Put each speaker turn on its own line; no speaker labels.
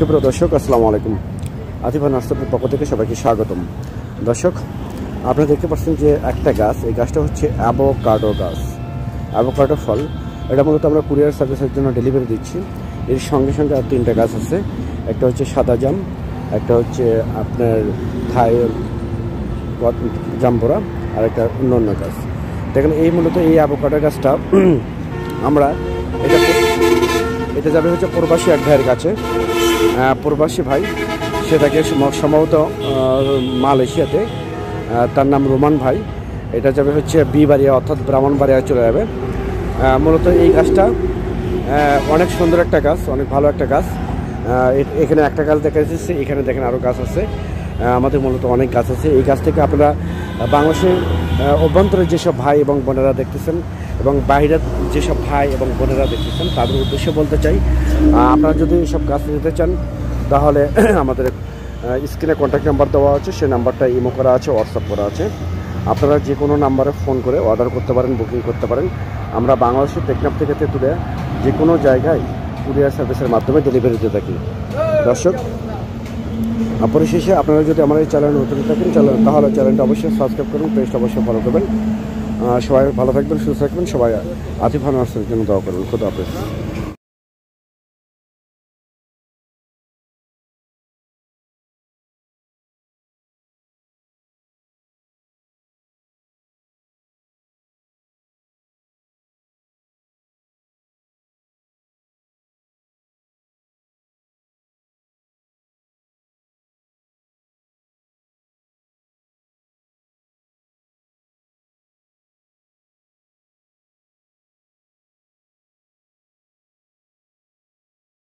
সুপ্রিয় দর্শক, আসসালামু আলাইকুম। আতিফা নার্সারির পক্ষ থেকে সবাইকে স্বাগতম। দর্শক, আপনারা দেখতে পাচ্ছেন যে একটা গাছ, এই গাছটা হচ্ছে অ্যাভোকাডো গাছ, অ্যাভোকাডো ফল। এটা মূলত আমরা কুরিয়ার সার্ভিসের জন্য ডেলিভারি দিচ্ছি। এর সঙ্গে সঙ্গে আর তিনটা গাছ আছে। একটা হচ্ছে সাদা জাম, একটা হচ্ছে আপনার থাই জাম্বুরা, আর একটা অন্য গাছ। দেখেন, এই মূলত এই অ্যাভোকাডো গাছটা আমরা এটা যাবে হচ্ছে প্রবাসী এক ভাইয়ের কাছে। প্রবাসী ভাই, সেটাকে সম্ভবত মালয়েশিয়াতে, তার নাম রোমান ভাই। এটা যাবে হচ্ছে বিবাড়িয়া, অর্থাৎ ব্রাহ্মণবাড়িয়া চলে যাবে। মূলত এই গাছটা অনেক সুন্দর একটা গাছ, অনেক ভালো একটা গাছ। এখানে একটা গাছ দেখা যাচ্ছে, এখানে দেখেন আরও গাছ আছে। আমাদের মূলত অনেক গাছ আছে। এই গাছ থেকে আপনারা বাংলাদেশের অভ্যন্তরে যেসব ভাই এবং বোনেরা দেখতেছেন এবং বাইরের যেসব ভাই এবং বোনেরা দেখতেছেন, তাদের উদ্দেশ্যে বলতে চাই, আপনারা যদি এইসব গাছ নিতে চান তাহলে আমাদের স্ক্রিনে কন্ট্যাক্ট নাম্বার দেওয়া আছে, সেই নাম্বারটা ইমো করা আছে, হোয়াটসঅ্যাপ করা আছে। আপনারা যে কোনো নাম্বারে ফোন করে অর্ডার করতে পারেন, বুকিং করতে পারেন। আমরা বাংলাদেশের টেকনাফ থেকে তেঁতুলিয়া যে কোনো জায়গায় কুরিয়ার সার্ভিসের মাধ্যমে ডেলিভারি দিয়ে থাকি। দর্শক, পরিশেষে আপনারা যদি আমার এই চ্যানেল নতুন থাকেন তাহলে চ্যানেলটা অবশ্যই সাবস্ক্রাইব করুন, পেজটা অবশ্যই ফলো করবেন। সবাই ভালো থাকবেন, সুস্থ থাকবেন। সবাই আতিফা নার্সারির জন্য দোয়া করবেন। খুদা হাফেজ।